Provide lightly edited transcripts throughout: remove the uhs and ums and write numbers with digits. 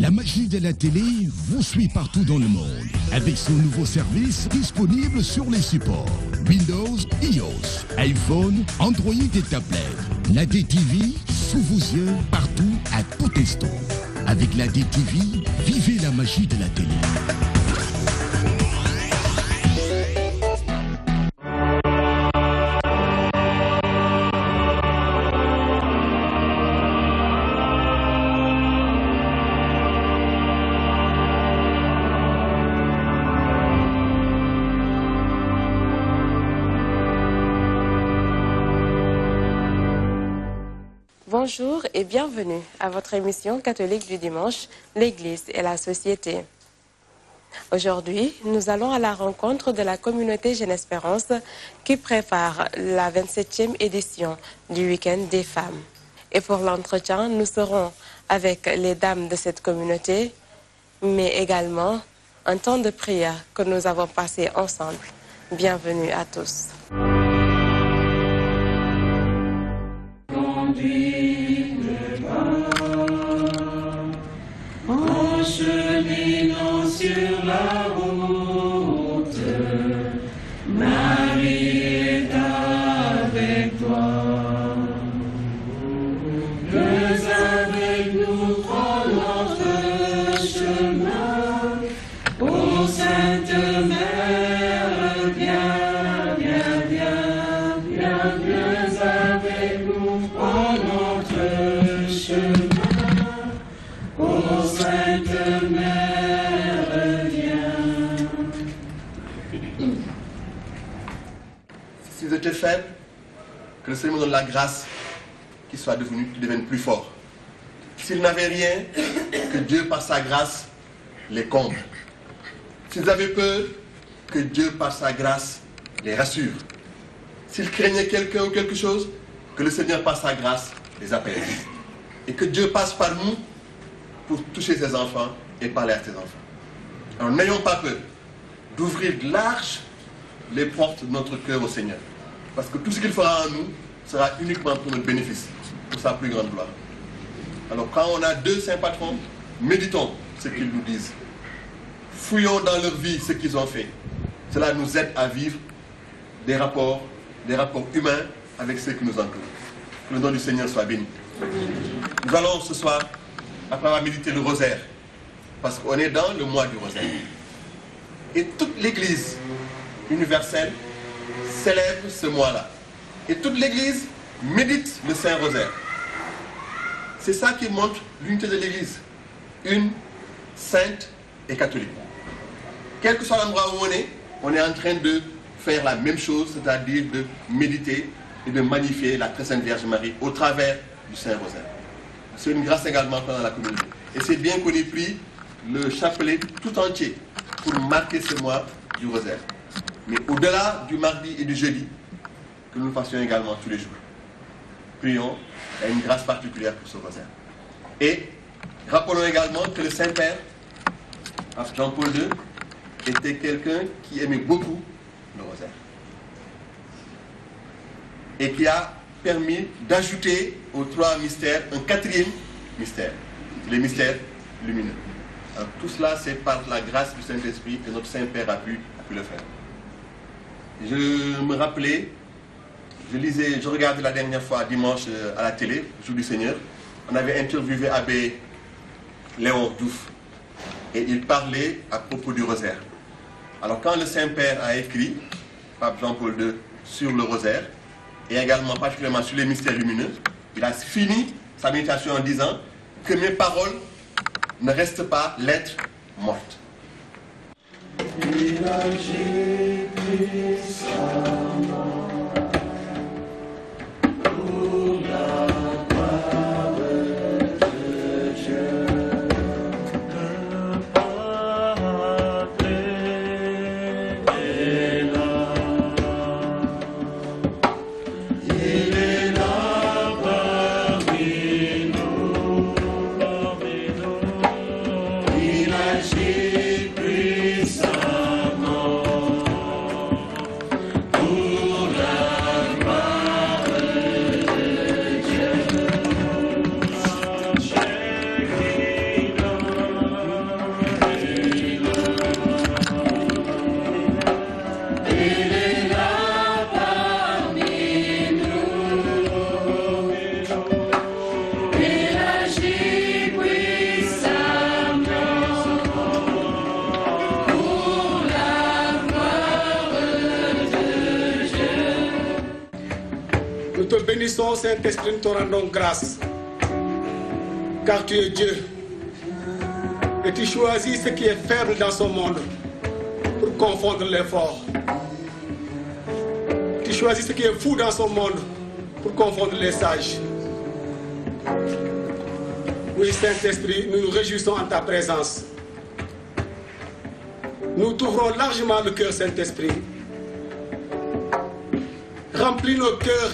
La magie de la télé vous suit partout dans le monde avec son nouveau service disponible sur les supports Windows, iOS, iPhone, Android et tablette. La DTV sous vos yeux, partout, à tout instant. Avec la DTV, vivez la magie de la télé. Bonjour et bienvenue à votre émission catholique du dimanche, l'Église et la société. Aujourd'hui, nous allons à la rencontre de la communauté Jeune Espérance qui prépare la 27e édition du Week-end des femmes. Et pour l'entretien, nous serons avec les dames de cette communauté, mais également un temps de prière que nous avons passé ensemble. Bienvenue à tous. Cheminant sur la route, Marie est avec toi. Viens avec nous, prends notre chemin. Ô Sainte Mère, viens, viens, viens, viens, viens avec nous, prends notre chemin. Ô Sainte Mère, viens. S'ils étaient faibles, que le Seigneur me donne la grâce qu'ils deviennent plus forts. S'ils n'avaient rien, que Dieu par sa grâce les comble. S'ils avaient peur, que Dieu par sa grâce les rassure. S'ils craignaient quelqu'un ou quelque chose, que le Seigneur par sa grâce les apaise. Et que Dieu passe par nous pour toucher ses enfants et parler à ses enfants. Alors n'ayons pas peur d'ouvrir large les portes de notre cœur au Seigneur. Parce que tout ce qu'il fera en nous sera uniquement pour notre bénéfice, pour sa plus grande gloire. Alors quand on a deux saints patrons, méditons ce qu'ils nous disent. Fouillons dans leur vie ce qu'ils ont fait. Cela nous aide à vivre des rapports humains avec ceux qui nous entourent. Que le nom du Seigneur soit béni. Nous allons ce soir, après avoir médité le rosaire, parce qu'on est dans le mois du rosaire. Et toute l'Église universelle célèbre ce mois-là. Et toute l'Église médite le Saint-Rosaire. C'est ça qui montre l'unité de l'Église. Une, sainte et catholique. Quel que soit l'endroit où on est en train de faire la même chose, c'est-à-dire de méditer et de magnifier la très sainte Vierge Marie au travers du Saint-Rosaire. C'est une grâce également dans la communauté. Et c'est bien qu'on ait pris le chapelet tout entier pour marquer ce mois du rosaire. Mais au-delà du mardi et du jeudi, que nous le fassions également tous les jours. Prions à une grâce particulière pour ce rosaire. Et rappelons également que le Saint-Père, Jean-Paul II, était quelqu'un qui aimait beaucoup le rosaire. Et qui a permis d'ajouter aux trois mystères un quatrième mystère, les mystères lumineux. Alors, tout cela, c'est par la grâce du Saint-Esprit que notre Saint-Père a pu le faire. Je me rappelais, je regardais la dernière fois dimanche à la télé, jour du Seigneur, on avait interviewé Abbé Léon Douf et il parlait à propos du rosaire. Alors quand le Saint-Père a écrit, Pape Jean-Paul II, sur le rosaire, et également particulièrement sur les mystères lumineux, il a fini sa méditation en disant que mes paroles ne restent pas lettres mortes. Pour bénissons, Saint-Esprit, nous te rendons grâce. Car tu es Dieu. Et tu choisis ce qui est faible dans ce monde pour confondre les forts. Tu choisis ce qui est fou dans ce monde pour confondre les sages. Oui, Saint-Esprit, nous nous réjouissons en ta présence. Nous t'ouvrons largement le cœur, Saint-Esprit. Remplis nos cœurs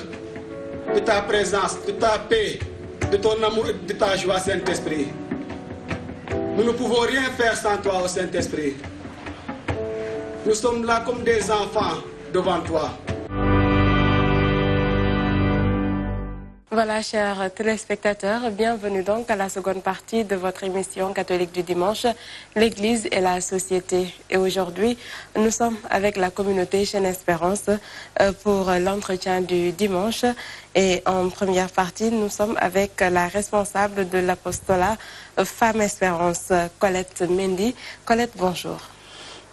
de ta présence, de ta paix, de ton amour et de ta joie, Saint-Esprit. Nous ne pouvons rien faire sans toi, Saint-Esprit. Nous sommes là comme des enfants devant toi. Voilà, chers téléspectateurs, bienvenue donc à la seconde partie de votre émission catholique du dimanche, l'Église et la société. Et aujourd'hui, nous sommes avec la communauté Jeune Espérance pour l'entretien du dimanche. Et en première partie, nous sommes avec la responsable de l'apostolat Femme Espérance, Colette Mendy. Colette, bonjour.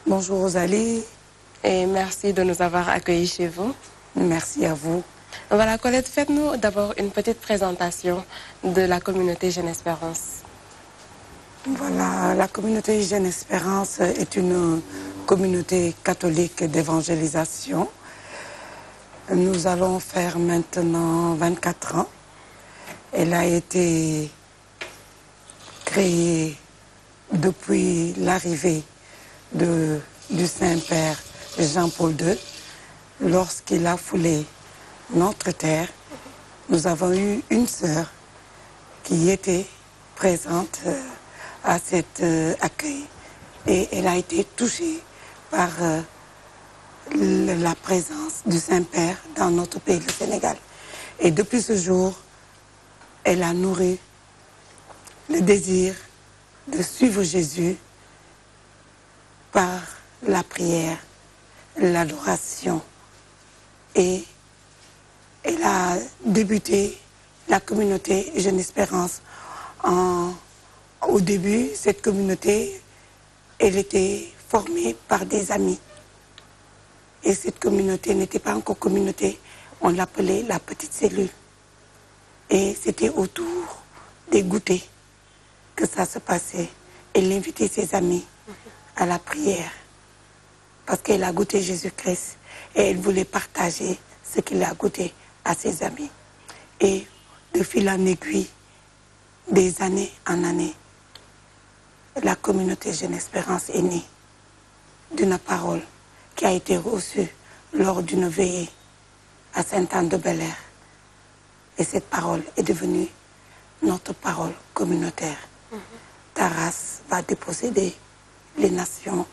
Bonjour Rosalie. Et merci de nous avoir accueillis chez vous. Merci à vous. Voilà, Colette, faites-nous d'abord une petite présentation de la communauté Jeune Espérance. Voilà, la communauté Jeune Espérance est une communauté catholique d'évangélisation. Nous allons faire maintenant 24 ans. Elle a été créée depuis l'arrivée du Saint-Père Jean-Paul II, lorsqu'il a foulé notre terre. Nous avons eu une sœur qui était présente à cet accueil et elle a été touchée par la présence du Saint-Père dans notre pays, le Sénégal. Et depuis ce jour, elle a nourri le désir de suivre Jésus par la prière, l'adoration. Et elle a débuté la communauté Jeune Espérance. Au début, cette communauté, elle était formée par des amis. Et cette communauté n'était pas encore communauté, on l'appelait la petite cellule. Et c'était autour des goûters que ça se passait. Elle invitait ses amis à la prière parce qu'elle a goûté Jésus-Christ et elle voulait partager ce qu'il a goûté à ses amis. Et de fil en aiguille, des années en année, la communauté Jeune Espérance est née d'une parole qui a été reçue lors d'une veillée à Sainte-Anne-de-Bel-Air. Et cette parole est devenue notre parole communautaire. Taras va déposséder les nations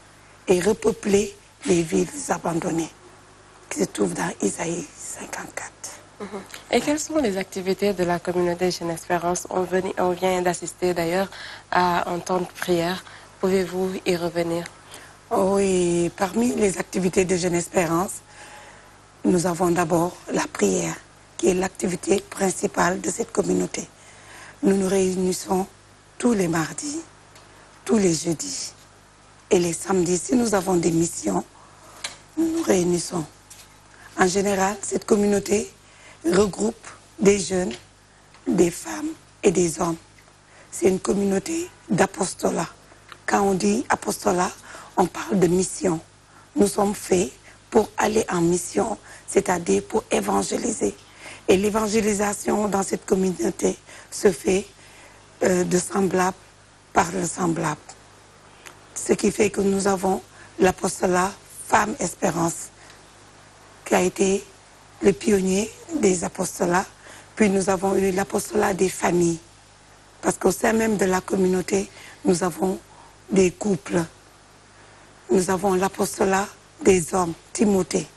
et repeupler les villes abandonnées qui se trouvent dans Isaïe 54. Et quelles sont les activités de la communauté Jeune Espérance? On vient d'assister d'ailleurs à un temps de prière. Pouvez-vous y revenir? Oui, parmi les activités de Jeune Espérance, nous avons d'abord la prière, qui est l'activité principale de cette communauté. Nous nous réunissons tous les mardis, tous les jeudis et les samedis. Si nous avons des missions, nous nous réunissons. En général, cette communauté regroupe des jeunes, des femmes et des hommes. C'est une communauté d'apostolat. Quand on dit apostolat, on parle de mission. Nous sommes faits pour aller en mission, c'est-à-dire pour évangéliser. Et l'évangélisation dans cette communauté se fait de semblable par le semblable. Ce qui fait que nous avons l'apostolat Femme Espérance, qui a été le pionnier des apostolats. Puis nous avons eu l'apostolat des familles. Parce qu'au sein même de la communauté, nous avons des couples. Nous avons l'apostolat des hommes, Timothée,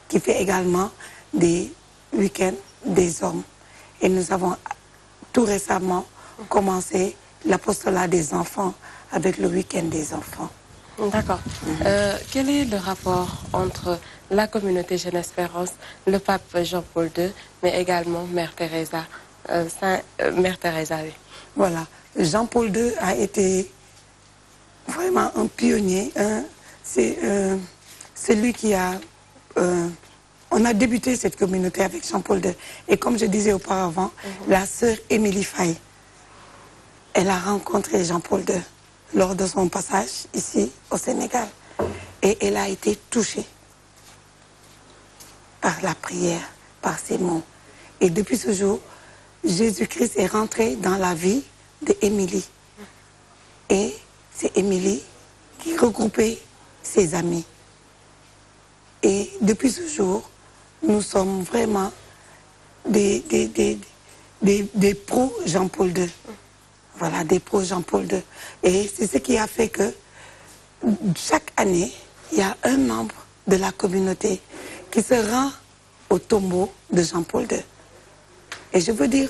qui fait également des week-ends des hommes. Et nous avons tout récemment commencé l'apostolat des enfants avec le week-end des enfants. D'accord. Quel est le rapport entre la communauté Jeune Espérance, le pape Jean-Paul II, mais également Mère Teresa, Mère Teresa, oui. Voilà. Jean-Paul II a été vraiment un pionnier. C'est celui qui a on a débuté cette communauté avec Jean-Paul II. Et comme je disais auparavant, la sœur Émilie Faye, elle a rencontré Jean-Paul II lors de son passage ici au Sénégal. Et elle a été touchée par la prière, par ces mots. Et depuis ce jour, Jésus-Christ est rentré dans la vie d'Émilie. Et c'est Émilie qui regroupait ses amis. Et depuis ce jour, nous sommes vraiment des pros Jean-Paul II. Voilà, des pros Jean-Paul II. Et c'est ce qui a fait que chaque année, il y a un membre de la communauté qui se rend au tombeau de Jean-Paul II. Et je veux dire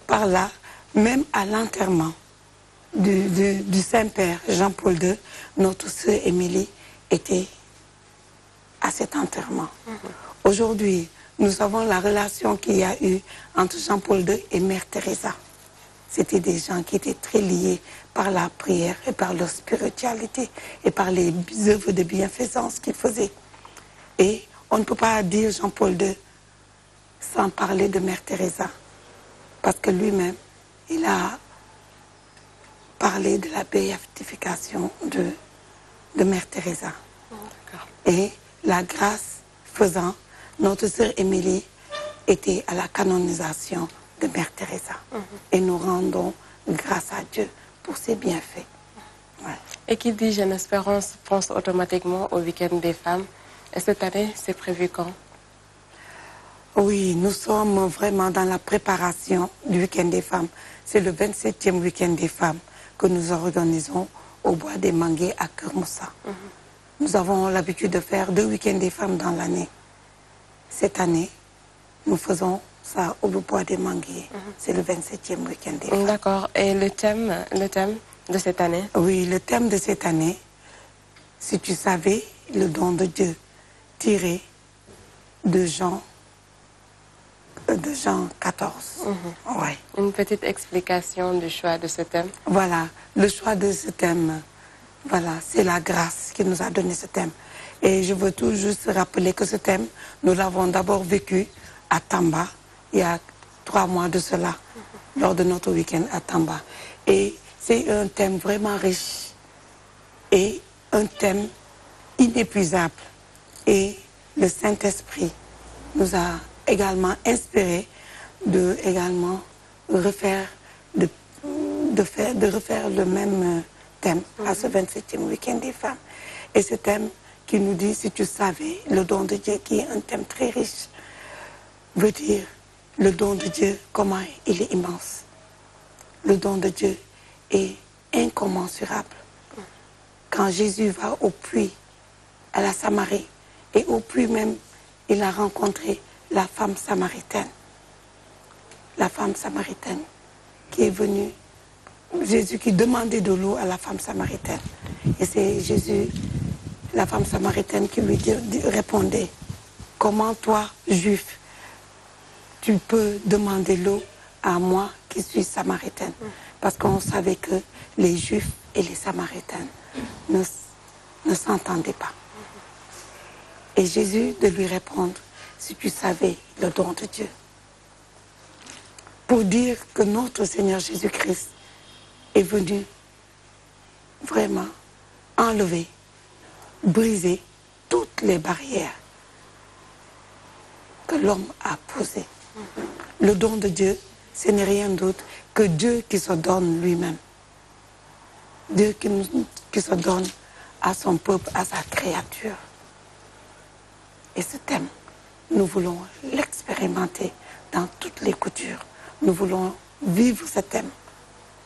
par là, même à l'enterrement du Saint-Père Jean-Paul II, notre sœur Émilie était à cet enterrement. Aujourd'hui, nous savons la relation qu'il y a eu entre Jean-Paul II et Mère Teresa. C'était des gens qui étaient très liés par la prière et par leur spiritualité et par les œuvres de bienfaisance qu'ils faisaient. Et on ne peut pas dire Jean-Paul II sans parler de Mère Teresa, parce que lui-même, il a parlé de la béatification de Mère Teresa. Et la grâce faisant, notre sœur Émilie était à la canonisation de Mère Teresa. Et nous rendons grâce à Dieu pour ses bienfaits. Ouais. Et qui dit Jeune Espérance pense automatiquement au week-end des femmes. Et cette année, c'est prévu quand? Oui, nous sommes vraiment dans la préparation du week-end des femmes. C'est le 27e week-end des femmes que nous organisons au Bois des Manguiers à Kermoussa. Nous avons l'habitude de faire 2 week-ends des femmes dans l'année. Cette année, nous faisons ça au Bois des Manguiers. C'est le 27e week-end des femmes. D'accord. Et le thème de cette année? Oui, le thème de cette année, si tu savais, le don de Dieu, tiré de Jean 14. Ouais. Une petite explication du choix de ce thème? Voilà, le choix de ce thème, voilà, c'est la grâce qui nous a donné ce thème. Et je veux tout juste rappeler que ce thème, nous l'avons d'abord vécu à Tamba, il y a 3 mois de cela, lors de notre week-end à Tamba. Et c'est un thème vraiment riche et un thème inépuisable. Et le Saint-Esprit nous a également inspiré de refaire le même thème à ce 27e week-end des femmes. Et ce thème qui nous dit, si tu savais, le don de Dieu, qui est un thème très riche, veut dire le don de Dieu, comment il est immense. Le don de Dieu est incommensurable. Quand Jésus va au puits, à la Samarie, et au puits même, il a rencontré la femme samaritaine. La femme samaritaine qui est venue, Jésus qui demandait de l'eau à la femme samaritaine. Et c'est Jésus, la femme samaritaine, qui lui répondait, comment toi, juif, tu peux demander l'eau à moi qui suis samaritaine? Parce qu'on savait que les juifs et les samaritains ne s'entendaient pas. Et Jésus de lui répondre, si tu savais le don de Dieu. Pour dire que notre Seigneur Jésus-Christ est venu vraiment enlever, briser toutes les barrières que l'homme a posées. Le don de Dieu, ce n'est rien d'autre que Dieu qui se donne lui-même. Dieu qui se donne à son peuple, à sa créature. Et ce thème, nous voulons l'expérimenter dans toutes les coutures. Nous voulons vivre ce thème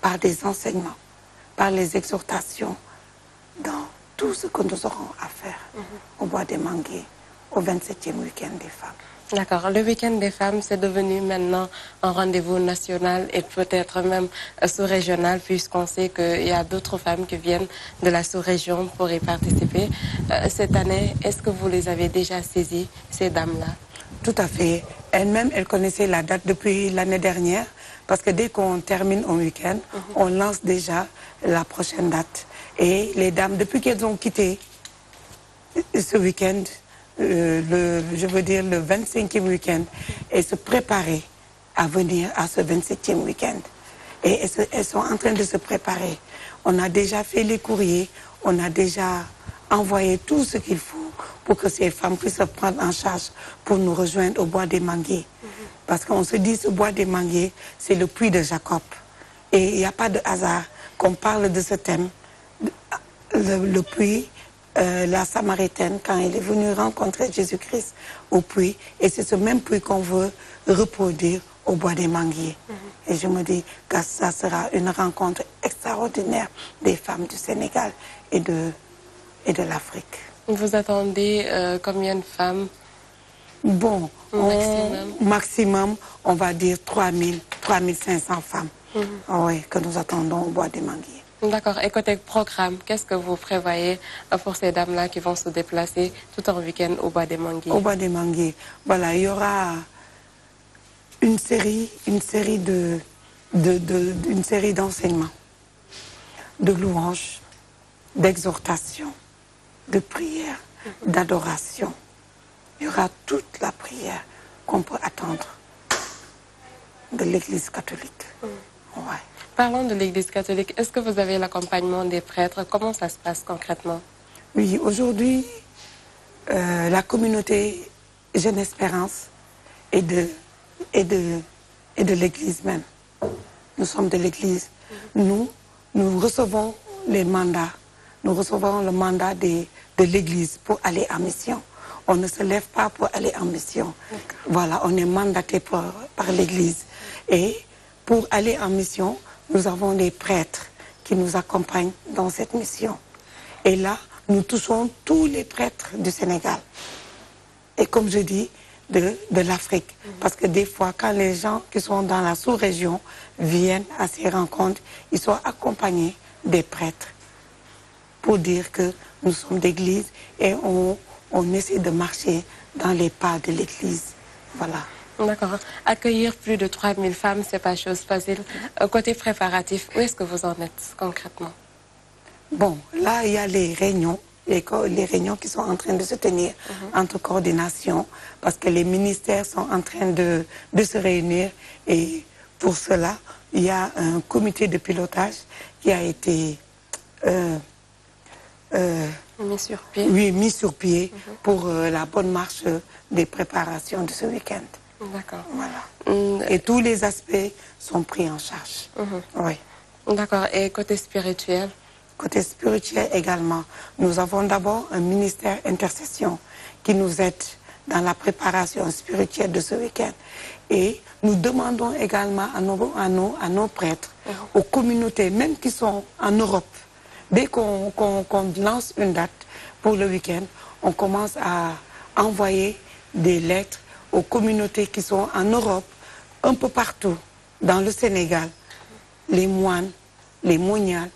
par des enseignements, par les exhortations, dans tout ce que nous aurons à faire au Bois des Manguiers, au 27e week-end des femmes. D'accord. Le week-end des femmes, c'est devenu maintenant un rendez-vous national et peut-être même sous-régional, puisqu'on sait qu'il y a d'autres femmes qui viennent de la sous-région pour y participer. Cette année, est-ce que vous les avez déjà saisies, ces dames-là? Tout à fait. Elles-mêmes, elles connaissaient la date depuis l'année dernière, parce que dès qu'on termine un week-end, on lance déjà la prochaine date. Et les dames, depuis qu'elles ont quitté ce week-end, je veux dire le 25e week-end et se préparer à venir à ce 27e week-end. Et elles sont en train de se préparer. On a déjà fait les courriers, on a déjà envoyé tout ce qu'il faut pour que ces femmes puissent se prendre en charge pour nous rejoindre au bois des Manguiers. Parce qu'on se dit, ce bois des Manguiers, c'est le puits de Jacob. Et il n'y a pas de hasard qu'on parle de ce thème. Le puits, la Samaritaine, quand elle est venue rencontrer Jésus-Christ au puits, et c'est ce même puits qu'on veut reproduire au bois des Manguiers. Et je me dis que ça sera une rencontre extraordinaire des femmes du Sénégal et de l'Afrique. Vous attendez combien de femmes? Bon, maximum, on va dire 3500 femmes. Oui, que nous attendons au bois des Manguiers. D'accord. Et côté programme, qu'est-ce que vous prévoyez pour ces dames-là qui vont se déplacer tout en week-end au bois des Manguiers? Au bois des Manguiers, voilà, il y aura une série d'enseignements, de louanges, d'exhortations, de prières, d'adoration. Il y aura toute la prière qu'on peut attendre de l'Église catholique. Ouais. Parlons de l'Église catholique. Est-ce que vous avez l'accompagnement des prêtres? Comment ça se passe concrètement? Oui, aujourd'hui, la communauté Jeune Espérance et de l'Église même. Nous sommes de l'Église. Nous recevons les mandats. Nous recevons le mandat de l'Église pour aller en mission. On ne se lève pas pour aller en mission. Voilà, on est mandaté par l'Église. Et pour aller en mission, nous avons des prêtres qui nous accompagnent dans cette mission. Et là, nous touchons tous les prêtres du Sénégal. Et comme je dis, de l'Afrique. Parce que des fois, quand les gens qui sont dans la sous-région viennent à ces rencontres, ils sont accompagnés des prêtres pour dire que nous sommes d'église et on essaie de marcher dans les pas de l'église. Voilà. D'accord. Accueillir plus de 3000 femmes, c'est pas chose facile. Côté préparatif, où est-ce que vous en êtes concrètement? Bon, là, il y a les réunions qui sont en train de se tenir entre coordination, parce que les ministères sont en train de se réunir. Et pour cela, il y a un comité de pilotage qui a été mis sur pied. Oui, mis sur pied pour la bonne marche des préparations de ce week-end. D'accord. Voilà. Et tous les aspects sont pris en charge. Oui. D'accord. Et côté spirituel? Côté spirituel également, nous avons d'abord un ministère intercession qui nous aide dans la préparation spirituelle de ce week-end. Et nous demandons également à nos prêtres, aux communautés, même qui sont en Europe, dès qu'on lance une date pour le week-end, on commence à envoyer des lettres aux communautés qui sont en Europe, un peu partout, dans le Sénégal, les moines, les moniales,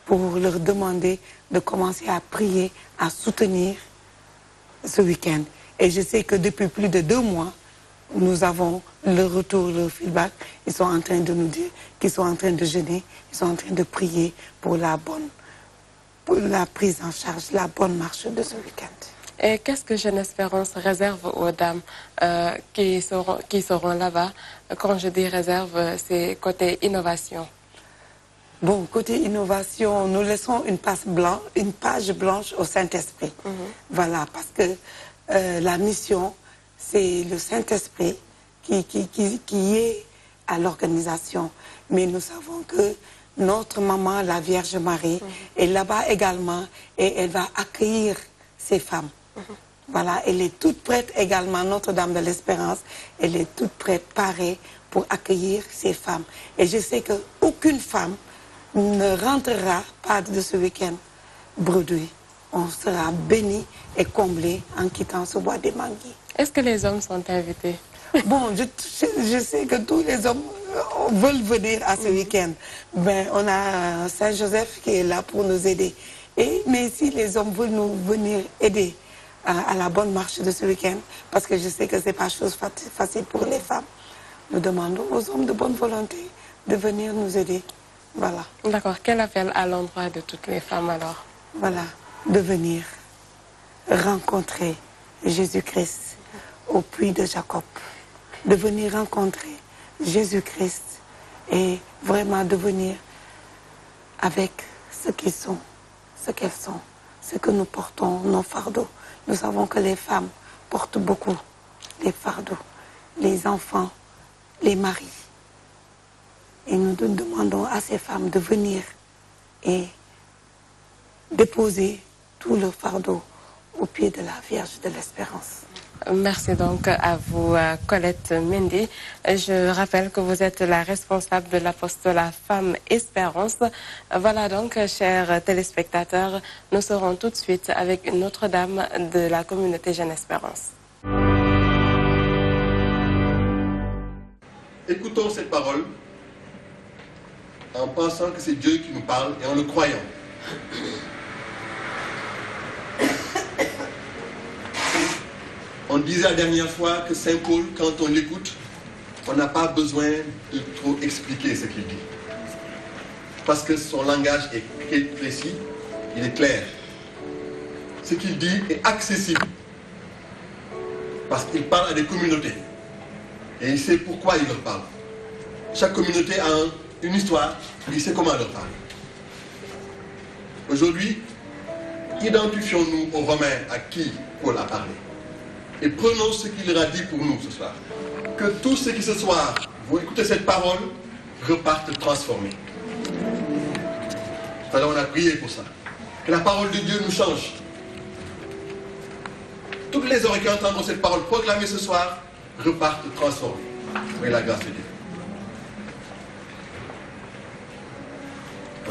pour leur demander de commencer à prier, à soutenir ce week-end. Et je sais que depuis plus de 2 mois, nous avons le retour, le feedback. Ils sont en train de nous dire qu'ils sont en train de jeûner, ils sont en train de prier pour la prise en charge, la bonne marche de ce week-end. Et qu'est-ce que Jeune Espérance réserve aux dames qui seront là-bas? Quand je dis réserve, c'est côté innovation. Bon, côté innovation, nous laissons une page blanche au Saint-Esprit. Voilà, parce que la mission, c'est le Saint-Esprit qui est à l'organisation. Mais nous savons que notre maman, la Vierge Marie, est là-bas également et elle va accueillir ces femmes. Voilà, elle est toute prête également, Notre-Dame de l'Espérance, elle est toute prête, parée pour accueillir ces femmes. Et je sais qu'aucune femme ne rentrera pas de ce week-end bredouille. On sera béni et comblé en quittant ce bois des Manguiers. Est-ce que les hommes sont invités? Bon, je sais que tous les hommes veulent venir à ce week-end. Ben, on a Saint-Joseph qui est là pour nous aider. Mais si les hommes veulent nous venir aider à la bonne marche de ce week-end, parce que je sais que ce n'est pas chose facile pour les femmes, nous demandons aux hommes de bonne volonté de venir nous aider. Voilà. D'accord. Quel appel à l'endroit de toutes les femmes alors? Voilà. De venir rencontrer Jésus-Christ au puits de Jacob, de venir rencontrer Jésus-Christ et vraiment de venir avec ce qu'ils sont, ce qu'elles sont, ce que nous portons, nos fardeaux. Nous savons que les femmes portent beaucoup les fardeaux, les enfants, les maris. Et nous demandons à ces femmes de venir et déposer tout le fardeau au pied de la Vierge de l'Espérance. Merci donc à vous, Colette Mendy. Je rappelle que vous êtes la responsable de l'apostolat Femmes Espérance. Voilà donc, chers téléspectateurs, nous serons tout de suite avec une autre dame de la communauté Jeune Espérance. Écoutons cette parole en pensant que c'est Dieu qui nous parle et en le croyant. On disait la dernière fois que Saint Paul, quand on l'écoute, on n'a pas besoin de trop expliquer ce qu'il dit. Parce que son langage est précis, il est clair. Ce qu'il dit est accessible. Parce qu'il parle à des communautés. Et il sait pourquoi il leur parle. Chaque communauté a une histoire, il sait comment leur parler. Aujourd'hui, identifions-nous aux Romains à qui Paul a parlé. Et prenons ce qu'il leur a dit pour nous ce soir. Que tous ceux qui ce soir vont écouter cette parole repartent transformés. Tout à l'heure on a prié pour ça. Que la parole de Dieu nous change. Toutes les oreilles qui entendront cette parole proclamée ce soir repartent transformées. Avec la grâce de Dieu.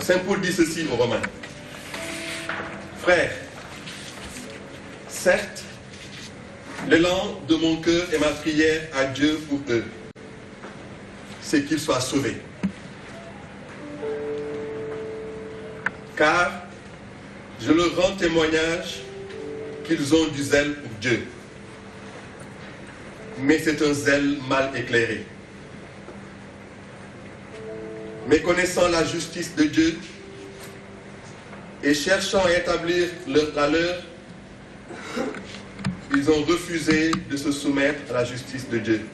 Saint Paul dit ceci aux Romains. Frères, certes, l'élan de mon cœur et ma prière à Dieu pour eux, c'est qu'ils soient sauvés. Car je leur rends témoignage qu'ils ont du zèle pour Dieu. Mais c'est un zèle mal éclairé. Méconnaissant la justice de Dieu et cherchant à établir la leur, ils ont refusé de se soumettre à la justice de Dieu.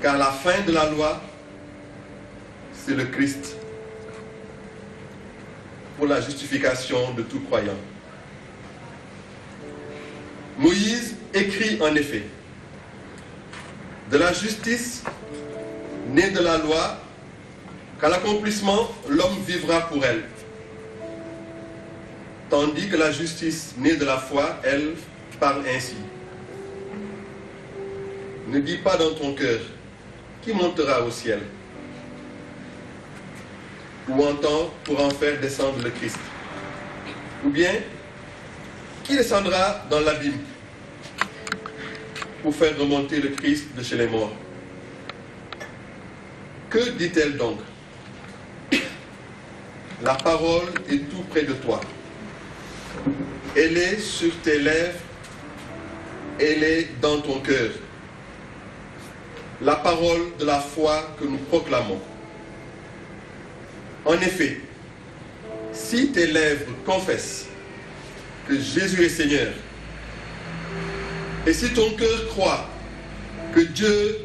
Car la fin de la loi, c'est le Christ pour la justification de tout croyant. Moïse écrit en effet, de la justice née de la loi, qu'à l'accomplissement, l'homme vivra pour elle. Tandis que la justice née de la foi, elle, parle ainsi. Ne dis pas dans ton cœur, qui montera au ciel? Ou entend pour en faire descendre le Christ? Ou bien, qui descendra dans l'abîme pour faire remonter le Christ de chez les morts? Que dit-elle donc? La parole est tout près de toi. Elle est sur tes lèvres, elle est dans ton cœur. La parole de la foi que nous proclamons. En effet, si tes lèvres confessent que Jésus est Seigneur, et si ton cœur croit que Dieu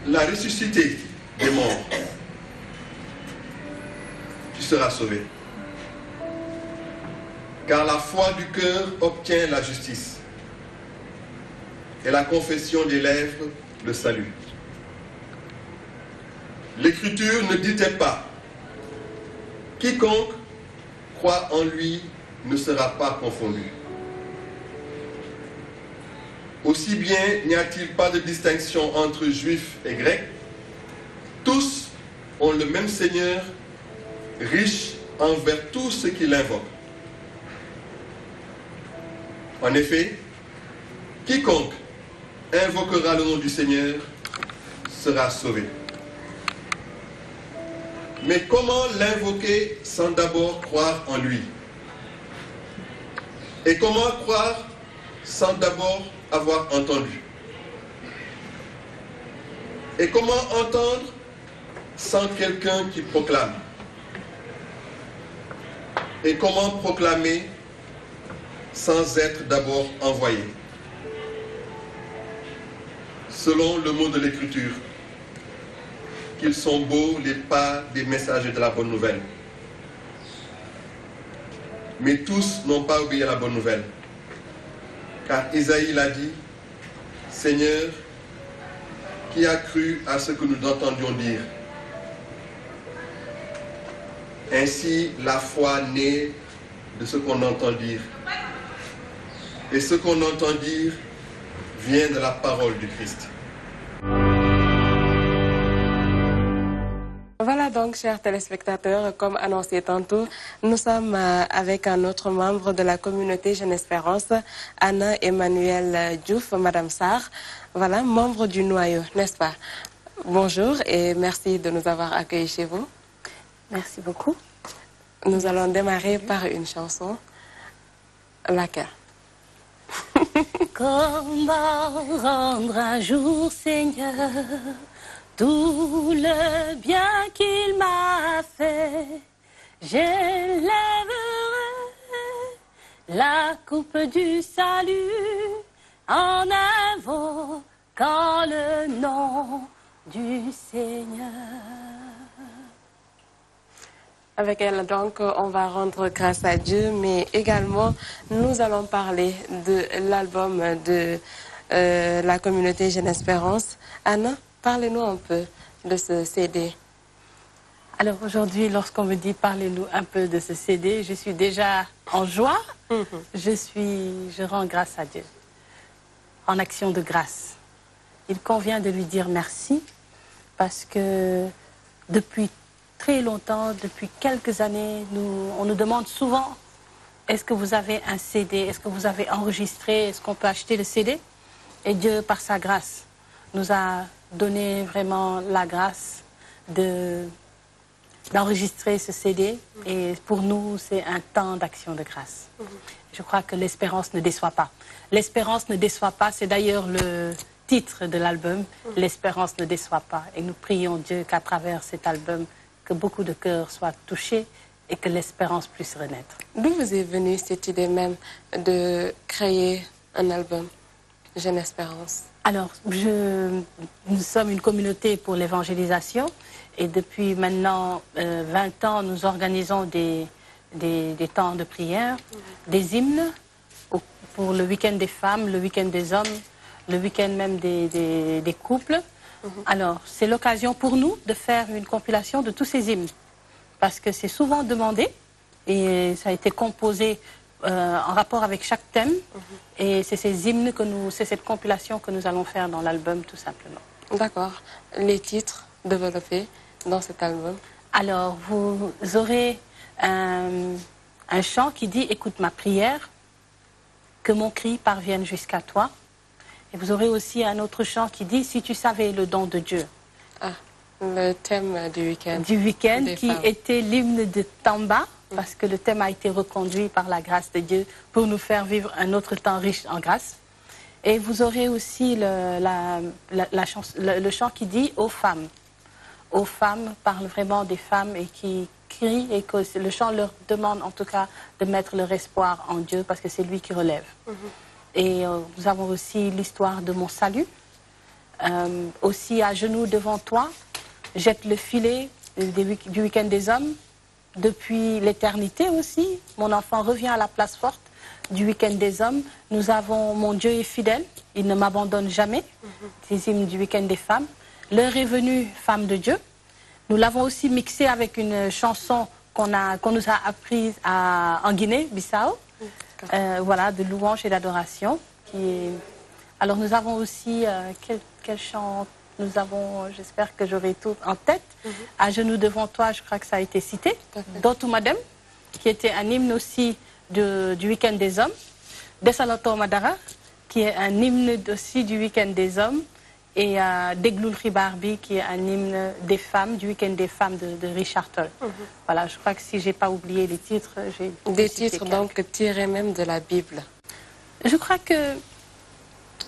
l'a ressuscité des morts, tu seras sauvé. Car la foi du cœur obtient la justice, et la confession des lèvres le salut. L'Écriture ne dit-elle pas, quiconque croit en lui ne sera pas confondu. Aussi bien n'y a-t-il pas de distinction entre juifs et grecs. Tous ont le même Seigneur, riche envers tous ceux qui l'invoquent. En effet, quiconque invoquera le nom du Seigneur sera sauvé. Mais comment l'invoquer sans d'abord croire en lui? Et comment croire sans d'abord avoir entendu? Et comment entendre sans quelqu'un qui proclame? Et comment proclamer sans être d'abord envoyés. Selon le mot de l'Écriture, qu'ils sont beaux les pas des messagers de la bonne nouvelle. Mais tous n'ont pas obéi à la bonne nouvelle. Car Isaïe l'a dit, Seigneur, qui a cru à ce que nous entendions dire? Ainsi, la foi naît de ce qu'on entend dire. Et ce qu'on entend dire vient de la parole du Christ. Voilà donc, chers téléspectateurs, comme annoncé tantôt, nous sommes avec un autre membre de la communauté Jeune Espérance, Anna Emmanuel Diouf, Madame Sarr, voilà, membre du noyau, n'est-ce pas? Bonjour et merci de nous avoir accueillis chez vous. Merci beaucoup. Nous allons démarrer par une chanson. Laquelle? Comment rendre un jour, Seigneur, tout le bien qu'il m'a fait. J'élèverai la coupe du salut en invoquant le nom du Seigneur. Avec elle, donc, on va rendre grâce à Dieu, mais également, nous allons parler de l'album de la communauté Jeune Espérance. Anna, parlez-nous un peu de ce CD. Alors aujourd'hui, lorsqu'on me dit parlez-nous un peu de ce CD, je suis déjà en joie. Je rends grâce à Dieu, en action de grâce. Il convient de lui dire merci, parce que depuis très longtemps, depuis quelques années, on nous demande souvent, est-ce que vous avez un CD, est-ce que vous avez enregistré, est-ce qu'on peut acheter le CD? Et Dieu, par sa grâce, nous a donné vraiment la grâce d'enregistrer ce CD. Et pour nous, c'est un temps d'action de grâce. Je crois que l'espérance ne déçoit pas. L'espérance ne déçoit pas, c'est d'ailleurs le titre de l'album, l'espérance ne déçoit pas. Et nous prions Dieu qu'à travers cet album, que beaucoup de cœurs soient touchés et que l'espérance puisse renaître. D'où vous est venue cette idée même de créer un album, Jeune Espérance? Alors, nous sommes une communauté pour l'évangélisation et depuis maintenant 20 ans, nous organisons des temps de prière, des hymnes pour le week-end des femmes, le week-end des hommes, le week-end même des couples. Alors, c'est l'occasion pour nous de faire une compilation de tous ces hymnes, parce que c'est souvent demandé et ça a été composé en rapport avec chaque thème. Et c'est ces hymnes c'est cette compilation que nous allons faire dans l'album, tout simplement. D'accord. Les titres développés dans cet album? Alors, vous aurez un chant qui dit « Écoute ma prière, que mon cri parvienne jusqu'à toi ». Et vous aurez aussi un autre chant qui dit « Si tu savais le don de Dieu ». Ah, le thème du week-end. Du week-end qui était l'hymne de Tamba, parce que le thème a été reconduit par la grâce de Dieu pour nous faire vivre un autre temps riche en grâce. Et vous aurez aussi le chant qui dit « Aux femmes ». Aux femmes parle vraiment des femmes et qui crient, et que le chant leur demande en tout cas de mettre leur espoir en Dieu, parce que c'est lui qui relève. Et nous avons aussi l'histoire de mon salut. Aussi à genoux devant toi, jette le filet du week-end des hommes. Depuis l'éternité aussi, mon enfant revient à la place forte du week-end des hommes. Nous avons mon Dieu est fidèle, il ne m'abandonne jamais. C'est hymne du week-end des femmes. L'heure est venue, femme de Dieu. Nous l'avons aussi mixé avec une chanson qu'on nous a apprise en Guinée-Bissau. Voilà, de louange et d'adoration. Alors nous avons aussi, quel chant nous avons, j'espère que j'aurai tout en tête. À genoux devant toi, je crois que ça a été cité. Dotu Madem, qui était un hymne aussi du week-end des hommes. Desaloto Madara, qui est un hymne aussi du week-end des hommes. Et Deglul Ribarbi, qui est un hymne des femmes, du week-end des femmes de Richard Toll. Voilà, je crois que si je n'ai pas oublié les titres, j'ai... Des titres donc tirés même de la Bible. Je crois que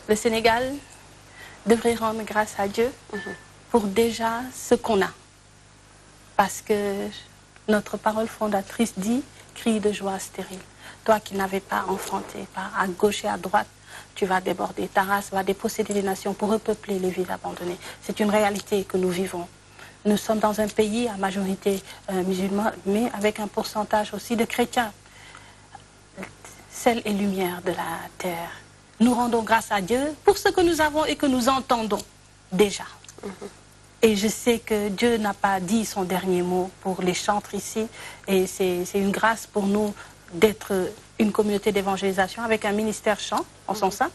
le Sénégal devrait rendre grâce à Dieu pour déjà ce qu'on a. Parce que Notre parole fondatrice dit « cri de joie stérile ». Toi qui n'avais pas enfanté, pas à gauche et à droite, tu vas déborder. Ta race va déposséder les nations pour repeupler les villes abandonnées. C'est une réalité que nous vivons. Nous sommes dans un pays à majorité musulmane, mais avec un pourcentage aussi de chrétiens. Sel et lumière de la terre. Nous rendons grâce à Dieu pour ce que nous avons et que nous entendons déjà. Et je sais que Dieu n'a pas dit son dernier mot pour les chantres ici. Et c'est une grâce pour nous d'être une communauté d'évangélisation avec un ministère chant en son sein.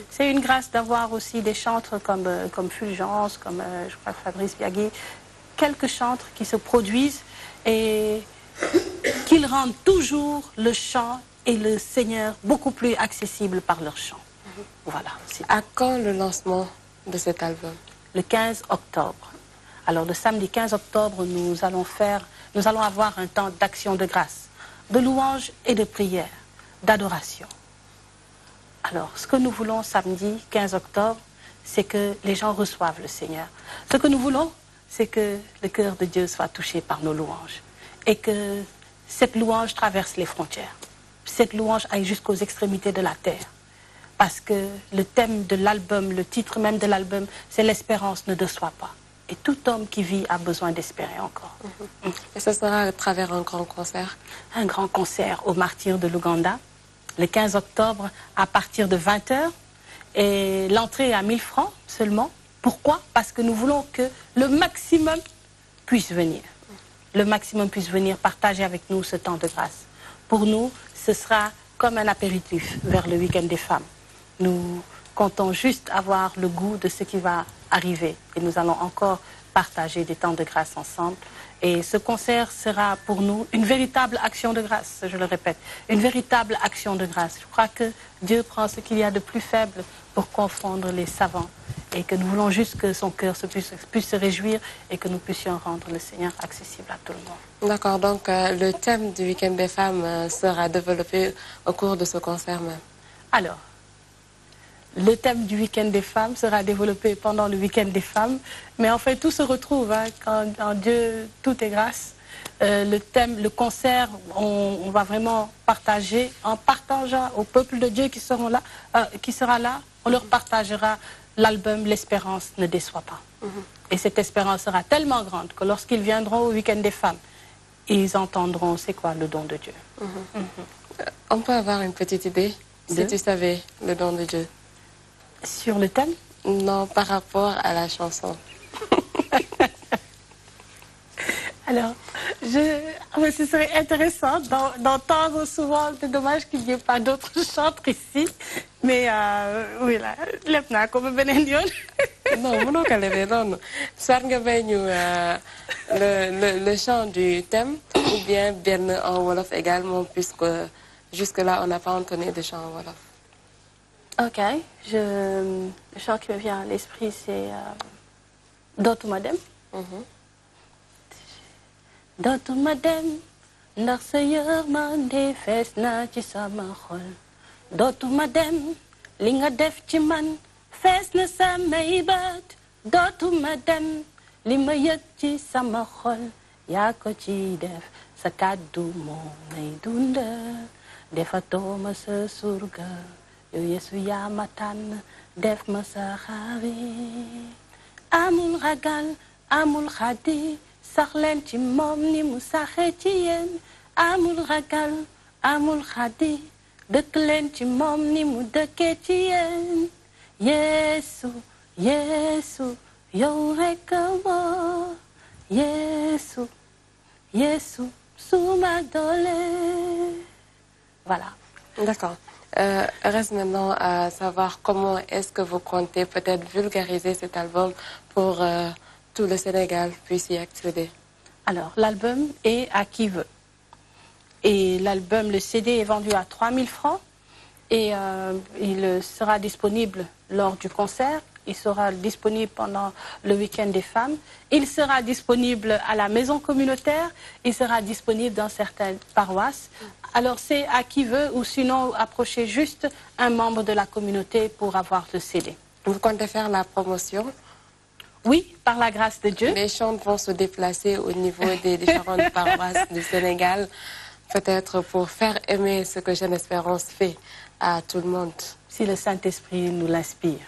C'est une grâce d'avoir aussi des chantres comme Fulgence, comme je crois Fabrice Biagui, quelques chantres qui se produisent et qu'ils rendent toujours le chant et le Seigneur beaucoup plus accessible par leur chant. Voilà. À quand le lancement de cet album? Le 15 octobre. Alors le samedi 15 octobre, nous allons avoir un temps d'action de grâce, de louange et de prière, d'adoration. Alors, ce que nous voulons samedi 15 octobre, c'est que les gens reçoivent le Seigneur. Ce que nous voulons, c'est que le cœur de Dieu soit touché par nos louanges et que cette louange traverse les frontières. Cette louange aille jusqu'aux extrémités de la terre. Parce que le thème de l'album, le titre même de l'album, c'est « L'espérance ne déçoit pas ». Et tout homme qui vit a besoin d'espérer encore. Et ce sera à travers un grand concert? Un grand concert au Martyrs de l'Ouganda, le 15 octobre à partir de 20h. Et l'entrée est à 1000 francs seulement. Pourquoi? Parce que nous voulons que le maximum puisse venir. Le maximum puisse venir partager avec nous ce temps de grâce. Pour nous, ce sera comme un apéritif vers le week-end des femmes. Nous comptons juste avoir le goût de ce qui va arriver. Et nous allons encore partager des temps de grâce ensemble. Et ce concert sera pour nous une véritable action de grâce, je le répète. Une véritable action de grâce. Je crois que Dieu prend ce qu'il y a de plus faible pour confondre les savants. Et que nous voulons juste que son cœur puisse se réjouir et que nous puissions rendre le Seigneur accessible à tout le monde. D'accord, donc le thème du week-end des femmes sera développé au cours de ce concert même. Alors, le thème du week-end des femmes sera développé pendant le week-end des femmes, mais en fait tout se retrouve, hein, quand en Dieu tout est grâce. Le thème, le concert, on va vraiment partager, en partageant au peuple de Dieu qui sera là, on leur partagera l'album « L'espérance ne déçoit pas ». Et cette espérance sera tellement grande que lorsqu'ils viendront au week-end des femmes, ils entendront c'est quoi le don de Dieu. On peut avoir une petite idée, si tu savais le don de Dieu? Sur le thème? Non, par rapport à la chanson. Alors, ce serait intéressant d'entendre souvent, c'est dommage qu'il n'y ait pas d'autres chantres ici, mais oui, là, l'epna comme benendion. Non, non, le chant du thème, ou bien en Wolof également, puisque jusque-là, on n'a pas entonné de chant en Wolof. Ok, le chant qui me vient à l'esprit, c'est Dootuma Dem. Dootuma dem, ndax sa yërmande fees na ci sama xol. Dootuma dem, li nga def ci man fees na samay bët. Dootuma dem, li ma yëg ci sama xol yaa ko ci def. Sa kàddu moo may dundal, defatoo ma sa surga. Yow Yeesu yaa ma tànn def ma sa xarit. Amul ragal, amul xaddi, sax leen ci moom ni mu saxee ci yéen. Amul ragal, amul xaddi, dëkk leen ci moom ni mu dëkkee ci yéen. Yeesu, Yeesu, yow rekk a wóor. Yeesu, Yeesu, suma doole. Voilà. D'accord. Reste maintenant à savoir comment est-ce que vous comptez peut-être vulgariser cet album pour tout le Sénégal puisse y accéder. Alors, l'album est à qui veut. Et l'album, le CD est vendu à 3000 francs et il sera disponible lors du concert. Il sera disponible pendant le week-end des femmes. Il sera disponible à la maison communautaire. Il sera disponible dans certaines paroisses. Alors c'est à qui veut ou sinon approchez juste un membre de la communauté pour avoir le CD. Vous comptez faire la promotion? Oui, par la grâce de Dieu. Les chants vont se déplacer au niveau des différentes paroisses du Sénégal, peut-être pour faire aimer ce que Jeune Espérance fait à tout le monde. Si le Saint-Esprit nous l'inspire,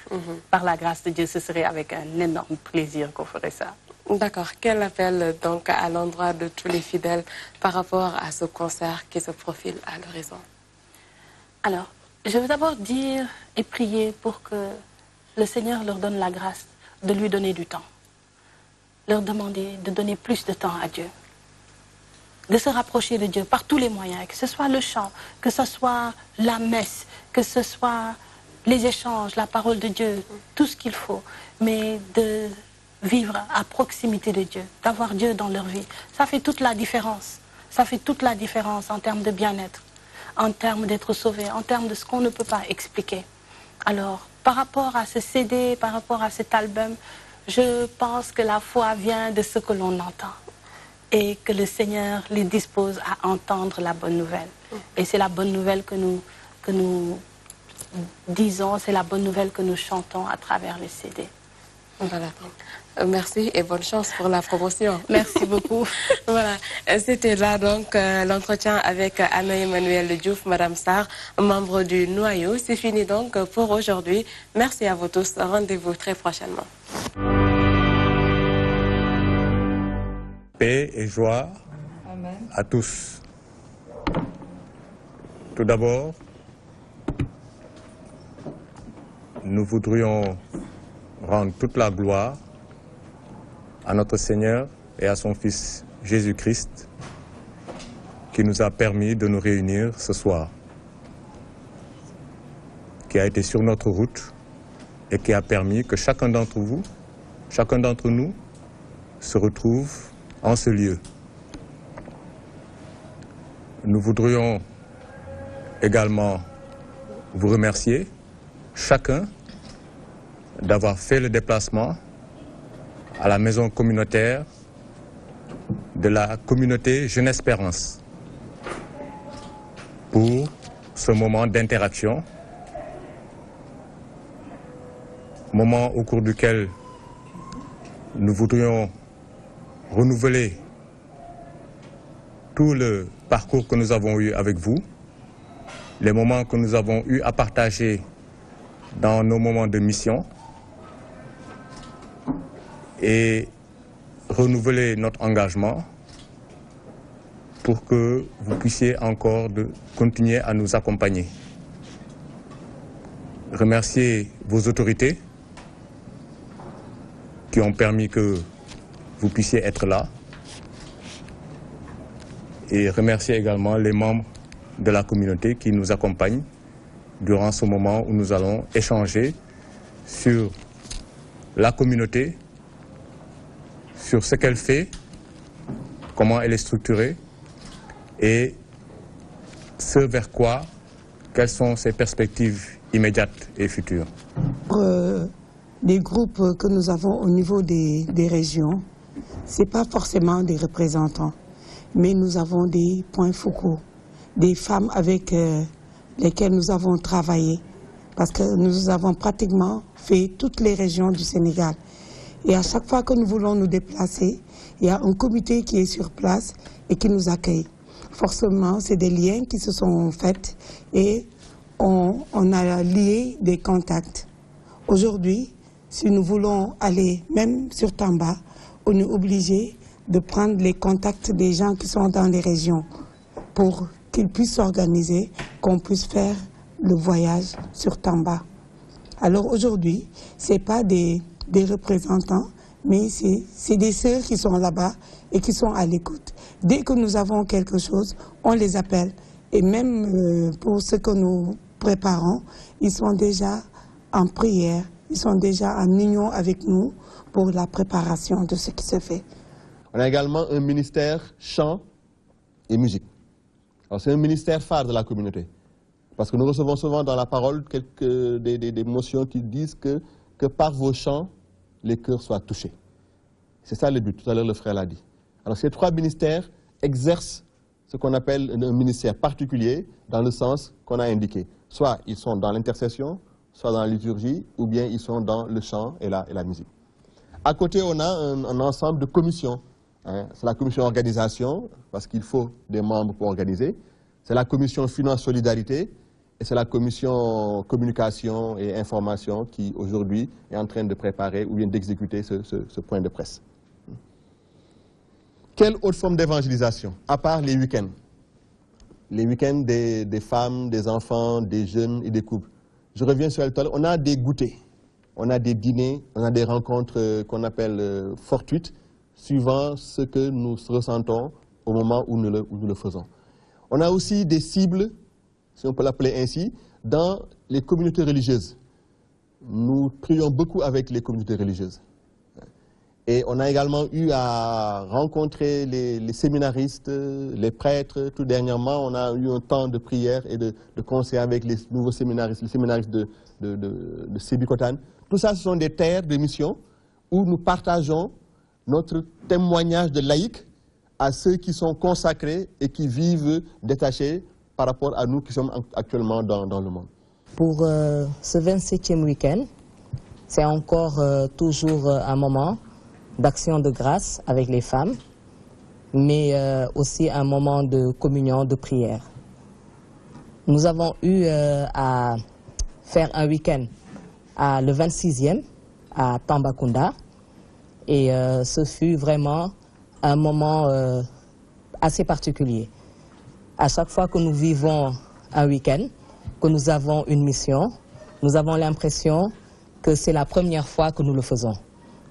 par la grâce de Dieu, ce serait avec un énorme plaisir qu'on ferait ça. D'accord. Quel appel donc à l'endroit de tous les fidèles par rapport à ce concert qui se profile à l'horizon? Alors, je veux d'abord dire et prier pour que le Seigneur leur donne la grâce de lui donner du temps. Leur demander de donner plus de temps à Dieu. De se rapprocher de Dieu par tous les moyens, que ce soit le chant, que ce soit la messe, que ce soit les échanges, la parole de Dieu, tout ce qu'il faut, mais de vivre à proximité de Dieu, d'avoir Dieu dans leur vie. Ça fait toute la différence. Ça fait toute la différence en termes de bien-être, en termes d'être sauvé, en termes de ce qu'on ne peut pas expliquer. Alors, par rapport à ce CD, par rapport à cet album, je pense que la foi vient de ce que l'on entend. Et que le Seigneur les dispose à entendre la bonne nouvelle. Et c'est la bonne nouvelle que nous disons, c'est la bonne nouvelle que nous chantons à travers les CD. Voilà. Merci et bonne chance pour la promotion. Merci beaucoup. Voilà, c'était là donc l'entretien avec Anna-Emmanuelle Diouf, Madame Sarr, membre du Noyau. C'est fini donc pour aujourd'hui. Merci à vous tous. Rendez-vous très prochainement. Paix et joie à tous. Tout d'abord, nous voudrions rendre toute la gloire à notre Seigneur et à son Fils Jésus-Christ qui nous a permis de nous réunir ce soir, qui a été sur notre route et qui a permis que chacun d'entre vous, chacun d'entre nous se retrouve en ce lieu. Nous voudrions également vous remercier, chacun, d'avoir fait le déplacement à la maison communautaire de la communauté Jeune Espérance pour ce moment d'interaction, moment au cours duquel nous voudrions renouveler tout le parcours que nous avons eu avec vous, les moments que nous avons eu à partager dans nos moments de mission et renouveler notre engagement pour que vous puissiez encore continuer à nous accompagner. Remercier vos autorités qui ont permis que vous puissiez être là et remercier également les membres de la communauté qui nous accompagnent durant ce moment où nous allons échanger sur la communauté, sur ce qu'elle fait, comment elle est structurée et ce vers quoi, quelles sont ses perspectives immédiates et futures. Les groupes que nous avons au niveau des régions, ce n'est pas forcément des représentants, mais nous avons des points focaux, des femmes avec lesquelles nous avons travaillé, parce que nous avons pratiquement fait toutes les régions du Sénégal. Et à chaque fois que nous voulons nous déplacer, il y a un comité qui est sur place et qui nous accueille. Forcément, c'est des liens qui se sont faits et on a lié des contacts. Aujourd'hui, si nous voulons aller même sur Tamba, on est obligé de prendre les contacts des gens qui sont dans les régions pour qu'ils puissent s'organiser, qu'on puisse faire le voyage sur Tamba. Alors aujourd'hui, ce n'est pas des représentants, mais c'est des sœurs qui sont là-bas et qui sont à l'écoute. Dès que nous avons quelque chose, on les appelle. Et même pour ce que nous préparons, ils sont déjà en prière, ils sont déjà en union avec nous pour la préparation de ce qui se fait. On a également un ministère chant et musique. C'est un ministère phare de la communauté. Parce que nous recevons souvent dans la parole des motions qui disent que par vos chants, les cœurs soient touchés. C'est ça le but, tout à l'heure le frère l'a dit. Alors ces trois ministères exercent ce qu'on appelle un ministère particulier dans le sens qu'on a indiqué. Soit ils sont dans l'intercession, soit dans la liturgie, ou bien ils sont dans le chant et la musique. À côté, on a un ensemble de commissions. Hein. C'est la commission organisation, parce qu'il faut des membres pour organiser. C'est la commission finance-solidarité. Et c'est la commission communication et information qui, aujourd'hui, est en train de préparer ou bien d'exécuter ce point de presse. Quelle autre forme d'évangélisation, à part les week-ends? Les week-ends des femmes, des enfants, des jeunes et des couples. Je reviens sur l'étoile. On a des goûters, on a des dîners, on a des rencontres qu'on appelle fortuites, suivant ce que nous ressentons au moment où nous le faisons. On a aussi des cibles, si on peut l'appeler ainsi, dans les communautés religieuses. Nous prions beaucoup avec les communautés religieuses. Et on a également eu à rencontrer les séminaristes, les prêtres. Tout dernièrement, on a eu un temps de prière et de conseil avec les nouveaux séminaristes, les séminaristes de Sébikotane. Tout ça, ce sont des terres de mission où nous partageons notre témoignage de laïcs à ceux qui sont consacrés et qui vivent détachés par rapport à nous qui sommes actuellement dans le monde. Pour ce 27e week-end, c'est encore toujours un moment d'action de grâce avec les femmes, mais aussi un moment de communion, de prière. Nous avons eu à faire un week-end le 26e à Tambacounda, et ce fut vraiment un moment assez particulier. À chaque fois que nous vivons un week-end, que nous avons une mission, nous avons l'impression que c'est la première fois que nous le faisons.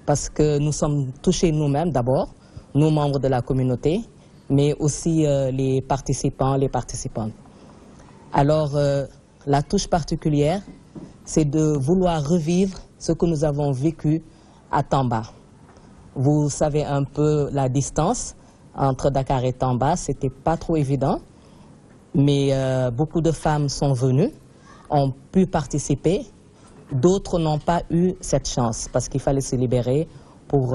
Parce que nous sommes touchés nous-mêmes d'abord, nous membres de la communauté, mais aussi les participants, les participantes. Alors, la touche particulière, c'est de vouloir revivre ce que nous avons vécu à Tamba. Vous savez un peu la distance entre Dakar et Tamba, c'était pas trop évident, mais beaucoup de femmes sont venues, ont pu participer. D'autres n'ont pas eu cette chance parce qu'il fallait se libérer pour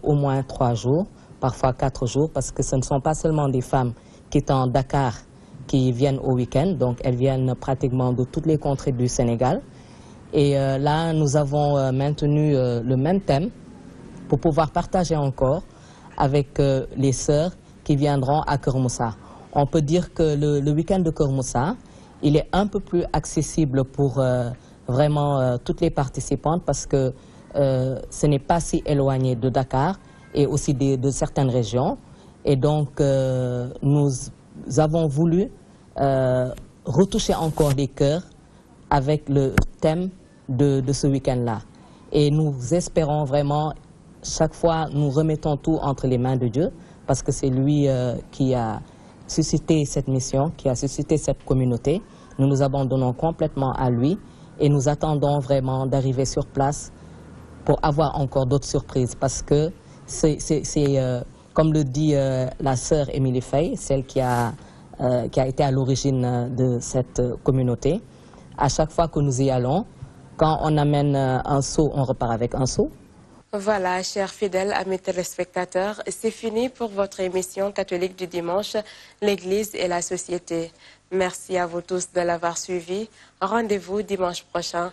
au moins 3 jours, parfois 4 jours, parce que ce ne sont pas seulement des femmes qui sont en Dakar qui viennent au week-end, donc elles viennent pratiquement de toutes les contrées du Sénégal. Et là, nous avons maintenu le même thème pour pouvoir partager encore avec les sœurs qui viendront à Keur Moussa. On peut dire que le week-end de Keur Moussa, il est un peu plus accessible pour vraiment toutes les participantes parce que ce n'est pas si éloigné de Dakar et aussi de certaines régions. Et donc, nous avons voulu retoucher encore les cœurs avec le thème de ce week-end-là. Et nous espérons vraiment, chaque fois, nous remettons tout entre les mains de Dieu parce que c'est lui qui a suscité cette mission, qui a suscité cette communauté. Nous nous abandonnons complètement à lui. Et nous attendons vraiment d'arriver sur place pour avoir encore d'autres surprises. Parce que c'est comme le dit la sœur Émilie Faye, celle qui a été à l'origine de cette communauté. À chaque fois que nous y allons, quand on amène un seau, on repart avec un seau. Voilà, chers fidèles, amis téléspectateurs, c'est fini pour votre émission catholique du dimanche, l'Église et la société. Merci à vous tous de l'avoir suivi. Rendez-vous dimanche prochain